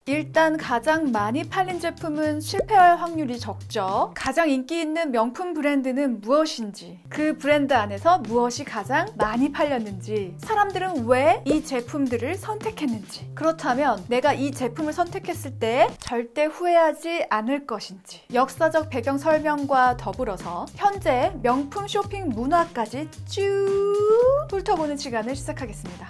일단 가장 많이 팔린 제품은 실패할 확률이 적죠. 가장 인기 있는 명품 브랜드는 무엇인지, 그 브랜드 안에서 무엇이 가장 많이 팔렸는지, 사람들은 왜 이 제품들을 선택했는지, 그렇다면 내가 이 제품을 선택했을 때 절대 후회하지 않을 것인지, 역사적 배경 설명과 더불어서 현재 명품 쇼핑 문화까지 쭉 훑어보는 시간을 시작하겠습니다.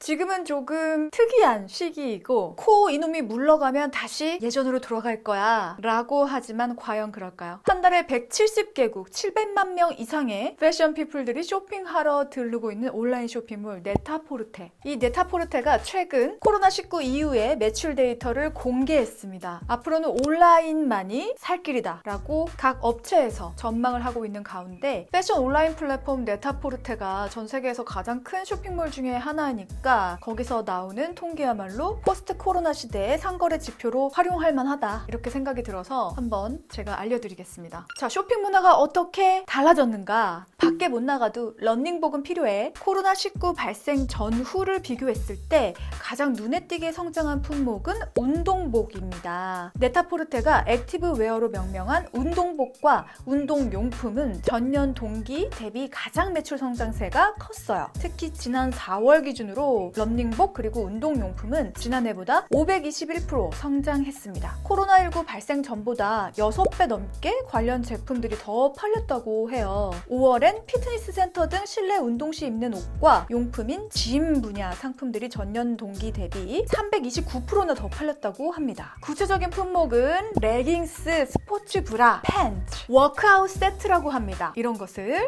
지금은 조금 특이한 시기이고 이놈이 물러가면 다시 예전으로 돌아갈 거야 라고 하지만 과연 그럴까요? 한 달에 170개국 700만 명 이상의 패션 피플들이 쇼핑하러 들르고 있는 온라인 쇼핑몰 네타포르테. 이 네타포르테가 최근 코로나19 이후의 매출 데이터를 공개했습니다. 앞으로는 온라인만이 살 길이다 라고 각 업체에서 전망을 하고 있는 가운데 패션 온라인 플랫폼 네타포르테가 전 세계에서 가장 큰 쇼핑몰 중에 하나이니까 거기서 나오는 통계야말로 포스트 코로나 시대의 상거래 지표로 활용할 만하다 이렇게 생각이 들어서 한번 제가 알려드리겠습니다. 자, 쇼핑 문화가 어떻게 달라졌는가? 밖에 못 나가도 러닝복은 필요해. 코로나19 발생 전후를 비교했을 때 가장 눈에 띄게 성장한 품목은 운동복입니다. 네타포르테가 액티브 웨어로 명명한 운동복과 운동용품은 전년 동기 대비 가장 매출 성장세가 컸어요. 특히 지난 4월 기준으로 러닝복 그리고 운동용품은 지난해보다 521% 성장했습니다. 코로나19 발생 전보다 6배 넘게 관련 제품들이 더 팔렸다고 해요. 5월엔 피트니스 센터 등 실내 운동 시 입는 옷과 용품인 짐 분야 상품들이 전년 동기 대비 329%나 더 팔렸다고 합니다. 구체적인 품목은 레깅스, 스포츠 브라, 팬츠, 워크아웃 세트라고 합니다.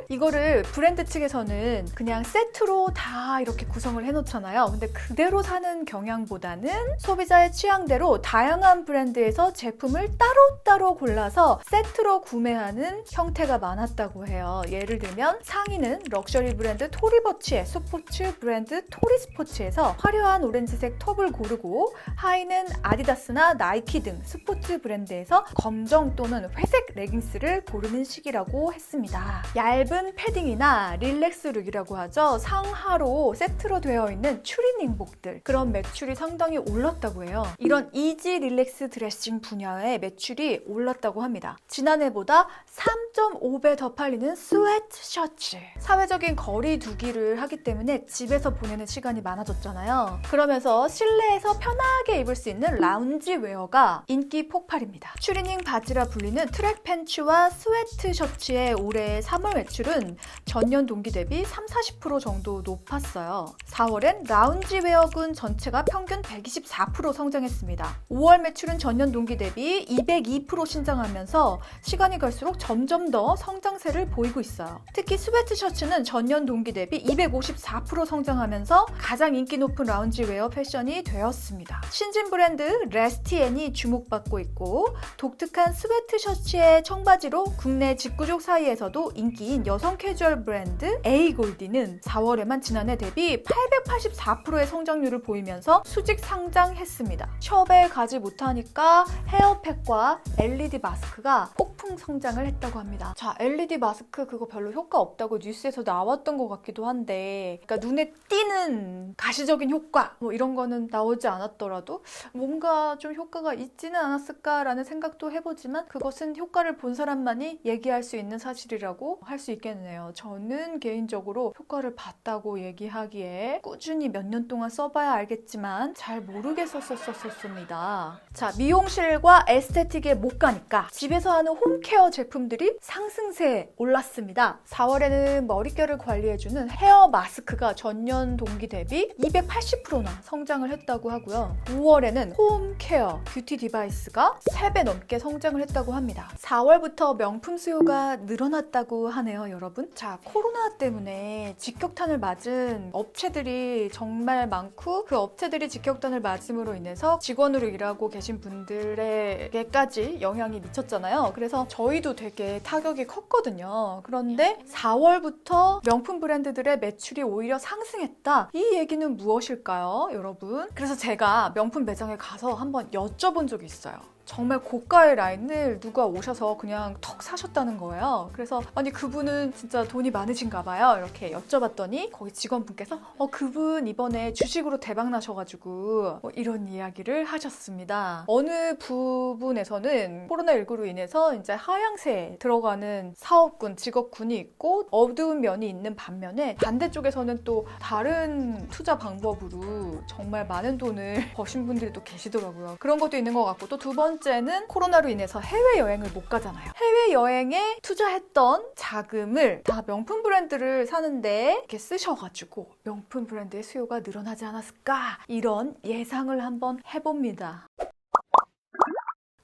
이거를 브랜드 측에서는 그냥 세트로 다 이렇게 구성을 해놓잖아요. 근데 그대로 사는 경향보다는 소비자의 취향대로 다양한 브랜드에서 제품을 따로따로 골라서 세트로 구매하는 형태가 많았다고 해요. 예를 들면 상의는 럭셔리 브랜드 토리버치의 스포츠 브랜드 토리스포츠에서 화려한 오렌지색 톱을 고르고, 하의는 아디다스나 나이키 등 스포츠 브랜드에서 검정 또는 회색 레깅스를 고르는 식이라고 했습니다. 얇은 패딩이나 릴렉스 룩이라고 하죠. 상하로 세트로 되어 있는 추리닝복들, 그런 매출이 상당히 올랐다고 해요. 이런 이지 릴렉스 드레싱 분야의 매출이 올랐다고 합니다. 지난해보다 3.5배 더 팔리는 스웨트 셔츠. 사회적인 거리 두기를 하기 때문에 집에서 보내는 시간이 많아졌잖아요. 그러면서 실내에서 편하게 입을 수 있는 라운지 웨어가 인기 폭발입니다. 추리닝 바지라 불리는 트랙 팬츠와 스웨트 셔츠의 올해 3월 매출은 전년 동기 대비 30-40% 정도 높았어요. 4월엔 라운지웨어군 전체가 평균 124% 성장했습니다. 5월 매출은 전년 동기 대비 202% 신장하면서 시간이 갈수록 점점 더 성장세를 보이고 있어요. 특히 스웨트 셔츠는 전년 동기 대비 254% 성장하면서 가장 인기 높은 라운지웨어 패션이 되었습니다. 신진 브랜드 레스티엔이 주목받고 있고, 독특한 스웨트 셔츠의 청바지로 국내 직구족 사이에서도 인기인 여성 캐주얼 브랜드 에이골디는 4월에만 지난해 대비 884%의 성장률을 보이면서 수직 상장했습니다. 숍에 가지 못하니까 헤어팩과 LED 마스크가 폭풍 성장을 했다고 합니다. 자, LED 마스크 그거 별로 효과 없다고 뉴스에서 나왔던 것 같기도 한데, 그러니까 눈에 띄는 가시적인 효과 이런 거는 나오지 않았더라도 뭔가 좀 효과가 있지는 않았을까라는 생각도 해보지만, 그것은 효과를 본 사람만이 얘기할 수 있는 사실이라고 할 수 있겠네요. 저는 개인적으로 효과를 봤다고 얘기하기에 꾸준히 몇 년 동안 써봐야 알겠지만 잘 모르겠었습니다. 자, 미용실과 에스테틱에 못 가니까 집에서 하는 홈케어 제품들이 상승세에 올랐습니다. 4월에는 머릿결을 관리해주는 헤어 마스크가 전년 동기 대비 280%나 성장을 했다고 하고요. 5월에는 홈케어 뷰티 디바이스가 3배 넘게 성장을 했다고 합니다. 4월부터 명품 수요가 늘어났다고 하네요, 여러분. 자, 코로나 때문에 직격탄을 맞은 업체들이 정말 많고, 그 업체들이 직격탄을 맞음으로 인해서 직원으로 일하고 계신 분들에게까지 영향이 미쳤잖아요. 그래서 저희도 되게 타격이 컸거든요. 그런데 4월부터 명품 브랜드들의 매출이 오히려 상승했다. 이 얘기는 무엇일까요, 여러분? 그래서 제가 명품 매장에 가서 한번 여쭤본 적이 있어요. 정말 고가의 라인을 누가 오셔서 그냥 턱 사셨다는 거예요. 그래서 아니 그분은 진짜 돈이 많으신가 봐요. 이렇게 여쭤봤더니 거기 직원분께서 그분 이번에 주식으로 대박 나셔가지고 이런 이야기를 하셨습니다. 어느 부분에서는 코로나19로 인해서 이제 하향세에 들어가는 사업군, 직업군이 있고 어두운 면이 있는 반면에 반대쪽에서는 또 다른 투자 방법으로 정말 많은 돈을 버신 분들이 또 계시더라고요. 그런 것도 있는 것 같고 또 두 번째는 코로나로 인해서 해외여행을 못 가잖아요. 해외여행에 투자했던 자금을 다 명품 브랜드를 사는데 이렇게 쓰셔가지고 명품 브랜드의 수요가 늘어나지 않았을까? 이런 예상을 한번 해봅니다.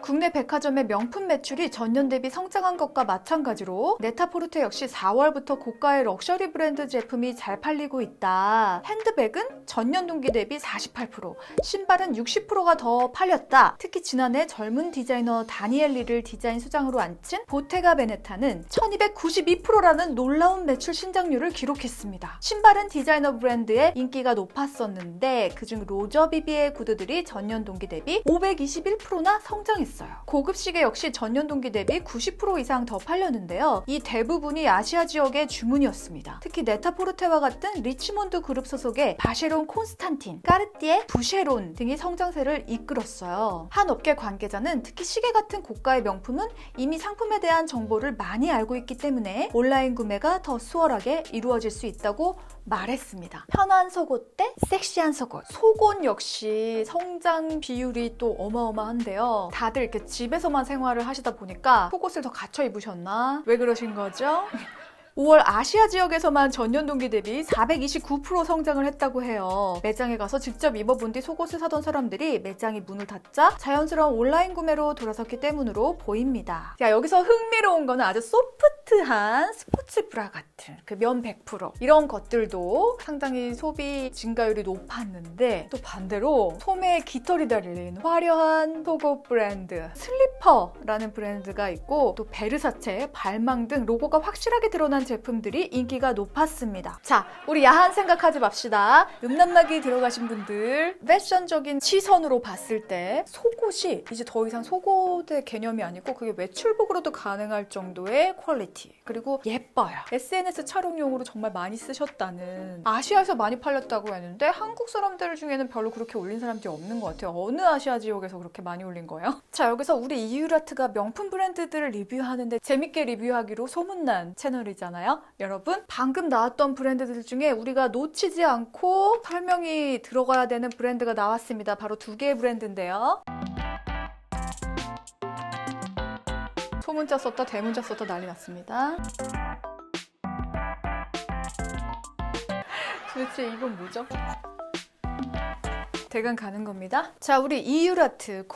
국내 백화점의 명품 매출이 전년 대비 성장한 것과 마찬가지로 네타포르테 역시 4월부터 고가의 럭셔리 브랜드 제품이 잘 팔리고 있다. 핸드백은 전년 동기 대비 48%, 신발은 60%가 더 팔렸다. 특히 지난해 젊은 디자이너 다니엘 리를 디자인 수장으로 앉힌 보테가 베네타는 1292%라는 놀라운 매출 신장률을 기록했습니다. 신발은 디자이너 브랜드의 인기가 높았었는데 그중 로저 비비의 구두들이 전년 동기 대비 521%나 성장했습니다. 고급 시계 역시 전년 동기 대비 90% 이상 더 팔렸는데요. 이 대부분이 아시아 지역의 주문이었습니다. 특히 네타포르테와 같은 리치몬드 그룹 소속의 바쉐론 콘스탄틴, 까르띠에, 부쉐론 등이 성장세를 이끌었어요. 한 업계 관계자는 특히 시계 같은 고가의 명품은 이미 상품에 대한 정보를 많이 알고 있기 때문에 온라인 구매가 더 수월하게 이루어질 수 있다고 말했습니다. 편한 속옷 대 섹시한 속옷. 속옷 역시 성장 비율이 또 어마어마한데요. 다들 이렇게 집에서만 생활을 하시다 보니까 속옷을 더 갖춰 입으셨나? 왜 그러신 거죠? 5월 아시아 지역에서만 전년 동기 대비 429% 성장을 했다고 해요. 매장에 가서 직접 입어본 뒤 속옷을 사던 사람들이 매장이 문을 닫자 자연스러운 온라인 구매로 돌아섰기 때문으로 보입니다. 자, 여기서 흥미로운 거는 아주 소프트한 스포츠 브라 같은 그 면 100% 이런 것들도 상당히 소비 증가율이 높았는데 또 반대로 소매에 깃털이 달린 화려한 속옷 브랜드 슬리퍼라는 브랜드가 있고 또 베르사체, 발망 등 로고가 확실하게 드러난 제품들이 인기가 높았습니다. 자, 우리 야한 생각하지 맙시다. 음란막이 들어가신 분들 패션적인 시선으로 봤을 때 속옷이 이제 더 이상 속옷의 개념이 아니고 그게 외출복으로도 가능할 정도의 퀄리티 그리고 예뻐요. SNS 촬영용으로 정말 많이 쓰셨다는 아시아에서 많이 팔렸다고 했는데 한국 사람들 중에는 별로 그렇게 올린 사람들이 없는 것 같아요. 어느 아시아 지역에서 그렇게 많이 올린 거예요? 자, 여기서 우리 이유라트가 명품 브랜드들을 리뷰하는데 재밌게 리뷰하기로 소문난 채널이잖아요. 여러분, 방금 나왔던 브랜드들 중에 우리가 놓치지 않고 설명이 들어가야 되는 브랜드가 나왔습니다. 바로 두 개의 브랜드인데요. 소문자 썼다 대문자 썼다 난리 났습니다. 도대체 이건 뭐죠? 대강 가는 겁니다. 자, 우리 이유라트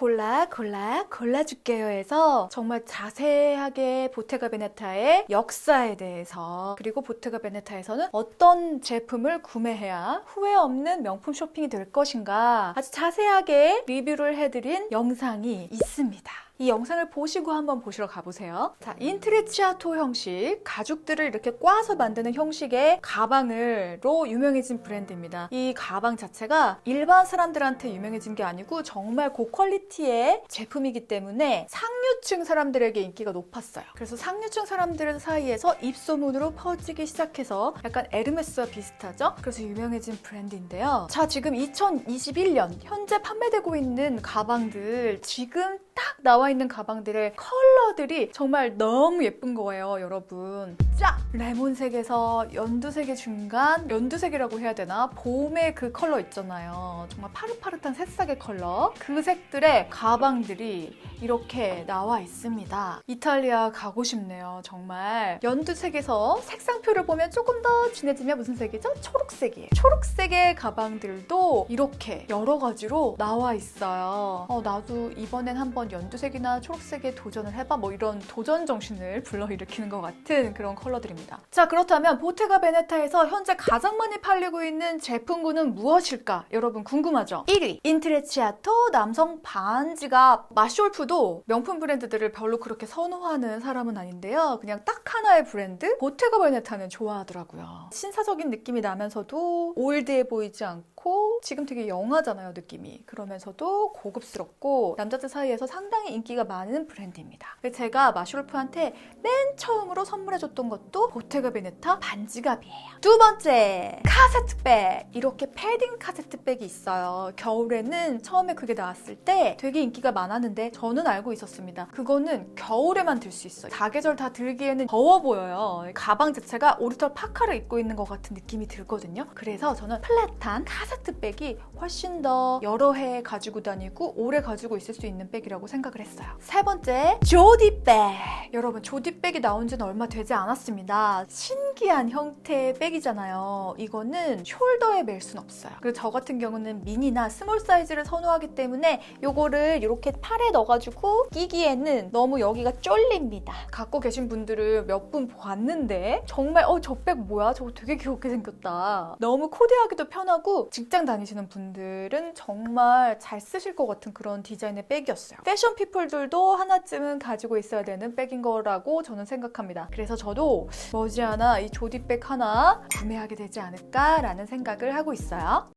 골라줄게요에서 정말 자세하게 보테가 베네타의 역사에 대해서 그리고 보테가 베네타에서는 어떤 제품을 구매해야 후회 없는 명품 쇼핑이 될 것인가 아주 자세하게 리뷰를 해드린 영상이 있습니다. 이 영상을 보시고 한번 보시러 가보세요. 자, 인트리치아토 형식, 가죽들을 이렇게 꽈서 만드는 형식의 가방으로 유명해진 브랜드입니다. 이 가방 자체가 일반 사람들한테 유명해진 게 아니고 정말 고퀄리티의 제품이기 때문에 상류층 사람들에게 인기가 높았어요. 그래서 상류층 사람들 사이에서 입소문으로 퍼지기 시작해서 약간 에르메스와 비슷하죠? 그래서 유명해진 브랜드인데요. 자, 지금 2021년 현재 판매되고 있는 가방들 지금 딱 나와 있는 가방들의 컬러들이 정말 너무 예쁜 거예요, 여러분. 쫙! 레몬색에서 연두색의 중간, 연두색이라고 해야 되나? 봄의 그 컬러 있잖아요. 정말 파릇파릇한 새싹의 컬러. 그 색들의 가방들이 이렇게 나와 있습니다. 이탈리아 가고 싶네요, 정말. 연두색에서 색상표를 보면 조금 더 진해지면 무슨 색이죠? 초록색이에요. 초록색의 가방들도 이렇게 여러 가지로 나와 있어요. 나도 이번엔 한번 연두색이나 초록색에 도전을 해봐 뭐 이런 도전 정신을 불러일으키는 것 같은 그런 컬러들입니다. 자, 그렇다면 보테가 베네타에서 현재 가장 많이 팔리고 있는 제품군은 무엇일까? 여러분 궁금하죠? 1위 인트레치아토 남성 반지갑. 마쇼울프도 명품 브랜드들을 별로 그렇게 선호하는 사람은 아닌데요. 그냥 딱 하나의 브랜드 보테가 베네타는 좋아하더라고요. 신사적인 느낌이 나면서도 올드해 보이지 않고 않고 지금 되게 영하잖아요, 느낌이. 그러면서도 고급스럽고 남자들 사이에서 상당히 인기가 많은 브랜드입니다. 제가 마슈르프한테 맨 처음으로 선물해줬던 것도 보테가 베네타 반지갑이에요. 두 번째, 카세트백. 이렇게 패딩 카세트백이 있어요. 겨울에는 처음에 그게 나왔을 때 되게 인기가 많았는데 저는 알고 있었습니다. 그거는 겨울에만 들 수 있어요. 사계절 다 들기에는 더워 보여요. 가방 자체가 오리털 파카를 입고 있는 것 같은 느낌이 들거든요. 그래서 저는 플랫한 카세트백이 훨씬 더 여러 해 가지고 다니고 오래 가지고 있을 수 있는 백이라고 생각을 했어요. 세 번째, 조디백. 여러분, 조디백이 나온 지는 얼마 되지 않았습니다. 신기한 형태의 백이잖아요. 이거는 숄더에 멜 순 없어요. 그리고 저 같은 경우는 미니나 스몰 사이즈를 선호하기 때문에 이거를 이렇게 팔에 넣어가지고 끼기에는 너무 여기가 쫄립니다. 갖고 계신 분들을 몇 분 봤는데 정말 저 백 뭐야? 저거 되게 귀엽게 생겼다. 너무 코디하기도 편하고 직장 다니시는 분들은 정말 잘 쓰실 것 같은 그런 디자인의 백이었어요. 패션 피플들도 하나쯤은 가지고 있어야 되는 백인 거라고 저는 생각합니다. 그래서 저도 머지않아 이 조디백 하나 구매하게 되지 않을까라는 생각을 하고 있어요.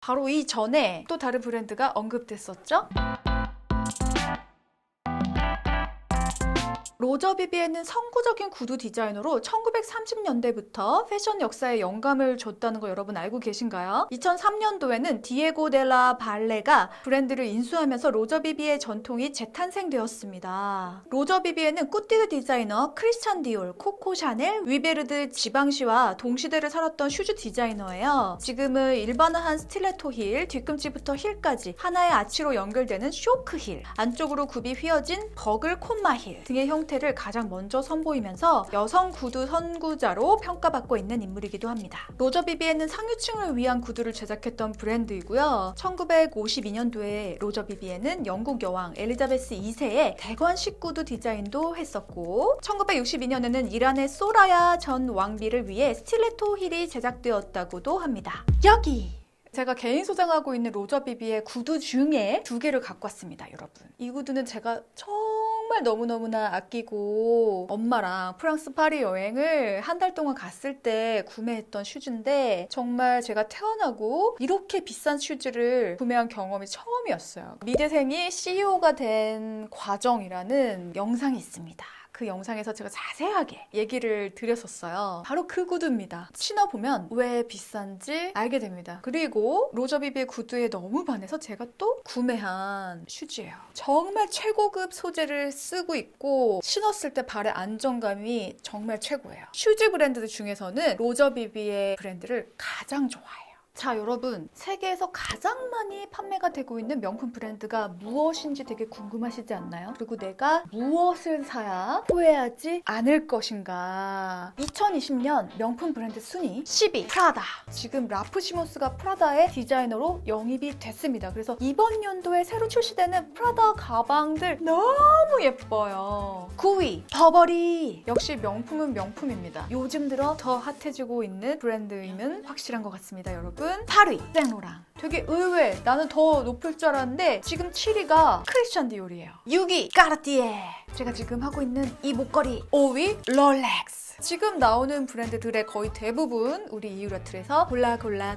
바로 이전에 또 다른 브랜드가 언급됐었죠? 로저 비비에는 선구적인 구두 디자이너로 1930년대부터 패션 역사에 영감을 줬다는 거 여러분 알고 계신가요? 2003년도에는 디에고 델라 발레가 브랜드를 인수하면서 로저 비비의 전통이 재탄생되었습니다. 로저 비비에는 꾸띠르 디자이너 크리스찬 디올, 코코 샤넬, 위베르드 지방시와 동시대를 살았던 슈즈 디자이너예요. 지금은 일반화한 스틸레토 힐, 뒤꿈치부터 힐까지 하나의 아치로 연결되는 쇼크 힐, 안쪽으로 굽이 휘어진 버글 콤마 힐 등의 형태를 가장 먼저 선보이면서 여성 구두 선구자로 평가받고 있는 인물이기도 합니다. 로저 비비에는 상류층을 위한 구두를 제작했던 브랜드이고요. 1952년도에 로저 비비에는 영국 여왕 엘리자베스 2세의 대관식 구두 디자인도 했었고 1962년에는 이란의 소라야 전 왕비를 위해 스틸레토 힐이 제작되었다고도 합니다. 여기! 제가 개인 소장하고 있는 로저 비비의 구두 중에 두 개를 갖고 왔습니다, 여러분. 이 구두는 제가 정말 너무너무나 아끼고 엄마랑 프랑스 파리 여행을 한 달 동안 갔을 때 구매했던 슈즈인데 정말 제가 태어나고 이렇게 비싼 슈즈를 구매한 경험이 처음이었어요. 미대생이 CEO가 된 과정이라는 영상이 있습니다. 그 영상에서 제가 자세하게 얘기를 드렸었어요. 바로 그 구두입니다. 신어보면 왜 비싼지 알게 됩니다. 그리고 로저 비비의 구두에 너무 반해서 제가 또 구매한 슈즈예요. 정말 최고급 소재를 쓰고 있고 신었을 때 발의 안정감이 정말 최고예요. 슈즈 브랜드 중에서는 로저 비비의 브랜드를 가장 좋아해요. 자, 여러분, 세계에서 가장 많이 판매가 되고 있는 명품 브랜드가 무엇인지 되게 궁금하시지 않나요? 그리고 내가 무엇을 사야 후회하지 않을 것인가? 2020년 명품 브랜드 순위 10위 프라다. 지금 라프 시몬스가 프라다의 디자이너로 영입이 됐습니다. 그래서 이번 연도에 새로 출시되는 프라다 가방들 너무 예뻐요. 9위 버버리. 역시 명품은 명품입니다. 요즘 들어 더 핫해지고 있는 브랜드임은 확실한 것 같습니다, 여러분. 8위 생로랑. 되게 의외. 나는 더 높을 줄 알았는데 지금 7위가 크리스찬 디올이에요. 6위 까르띠에. 제가 지금 하고 있는 이 목걸이. 5위 롤렉스. 지금 나오는 브랜드들의 거의 대부분 우리 이유라틀에서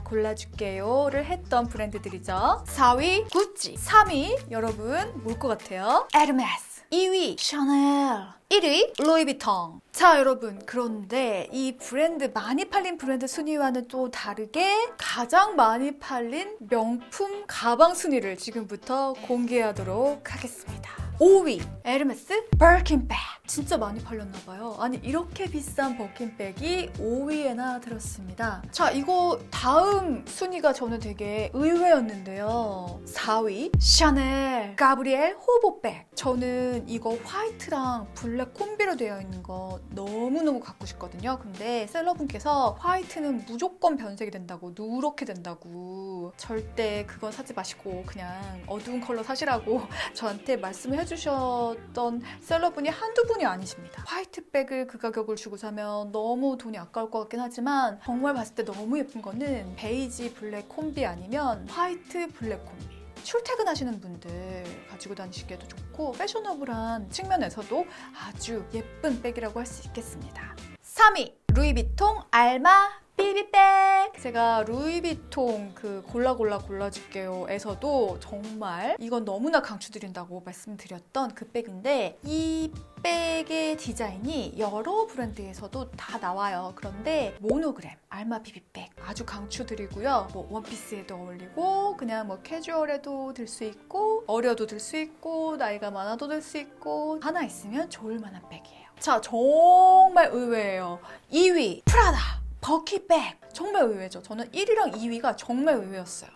골라줄게요를 했던 브랜드들이죠. 4위 구찌. 3위 여러분 뭘 것 같아요? 에르메스. 2위 샤넬. 1위 루이비통. 자, 여러분, 그런데 이 브랜드, 많이 팔린 브랜드 순위와는 또 다르게 가장 많이 팔린 명품 가방 순위를 지금부터 공개하도록 하겠습니다. 5위 에르메스 버킨백. 진짜 많이 팔렸나봐요. 아니, 이렇게 비싼 버킨백이 5위에나 들었습니다. 자, 이거 다음 순위가 저는 되게 의외였는데요. 4위 샤넬 가브리엘 호보백. 저는 이거 화이트랑 블랙 콤비로 되어 있는 거 너무너무 갖고 싶거든요. 근데 셀러분께서 화이트는 무조건 변색이 된다고, 누렇게 된다고, 절대 그건 사지 마시고 그냥 어두운 컬러 사시라고 저한테 말씀을 해주셨던 셀러분이 한두 분이 아니십니다. 화이트백을 그 가격을 주고 사면 너무 돈이 아까울 것 같긴 하지만 정말 봤을 때 너무 예쁜 거는 베이지 블랙 콤비 아니면 화이트 블랙 콤비. 출퇴근하시는 분들 가지고 다니시기에도 좋고 패셔너블한 측면에서도 아주 예쁜 백이라고 할 수 있겠습니다. 3위 루이비통 알마 비비백! 제가 루이비통 그 골라줄게요 에서도 정말 이건 너무나 강추드린다고 말씀드렸던 그 백인데 이 백의 디자인이 여러 브랜드에서도 다 나와요. 그런데 모노그램 알마 비비백 아주 강추드리고요. 뭐 원피스에도 어울리고 그냥 뭐 캐주얼에도 들 수 있고 어려도 들 수 있고 나이가 많아도 들 수 있고 하나 있으면 좋을 만한 백이에요. 자, 정말 의외예요. 2위 프라다 버킷백 정말 의외죠. 저는 1위랑 2위가 정말 의외였어요.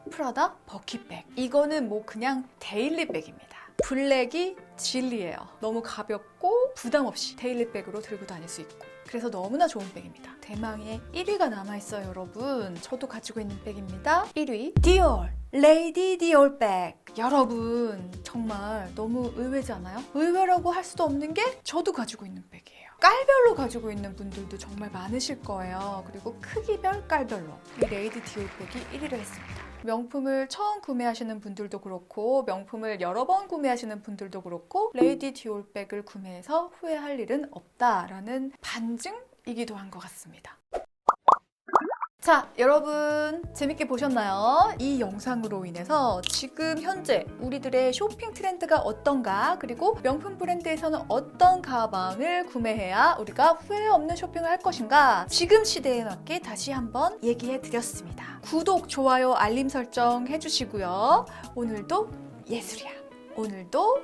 프라다 버킷백 이거는 뭐 그냥 데일리백입니다. 블랙이 진리예요. 너무 가볍고 부담 없이 데일리백으로 들고 다닐 수 있고 그래서 너무나 좋은 백입니다. 대망의 1위가 남아있어요, 여러분. 저도 가지고 있는 백입니다. 1위 디올 레이디 디올 백. 여러분 정말 너무 의외지 않아요? 의외라고 할 수도 없는 게 저도 가지고 있는 백이에요. 깔별로 가지고 있는 분들도 정말 많으실 거예요. 그리고 크기별, 깔별로 이 레이디 디올 백이 1위를 했습니다. 명품을 처음 구매하시는 분들도 그렇고 명품을 여러 번 구매하시는 분들도 그렇고 레이디 디올 백을 구매해서 후회할 일은 없다라는 반증이기도 한 것 같습니다. 자, 여러분 재밌게 보셨나요? 이 영상으로 인해서 지금 현재 우리들의 쇼핑 트렌드가 어떤가 그리고 명품 브랜드에서는 어떤 가방을 구매해야 우리가 후회 없는 쇼핑을 할 것인가 지금 시대에 맞게 다시 한번 얘기해 드렸습니다. 구독, 좋아요, 알림 설정 해주시고요. 오늘도 예술이야. 오늘도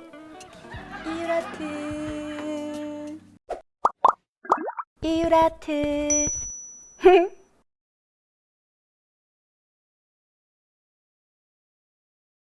이유라트 이유라트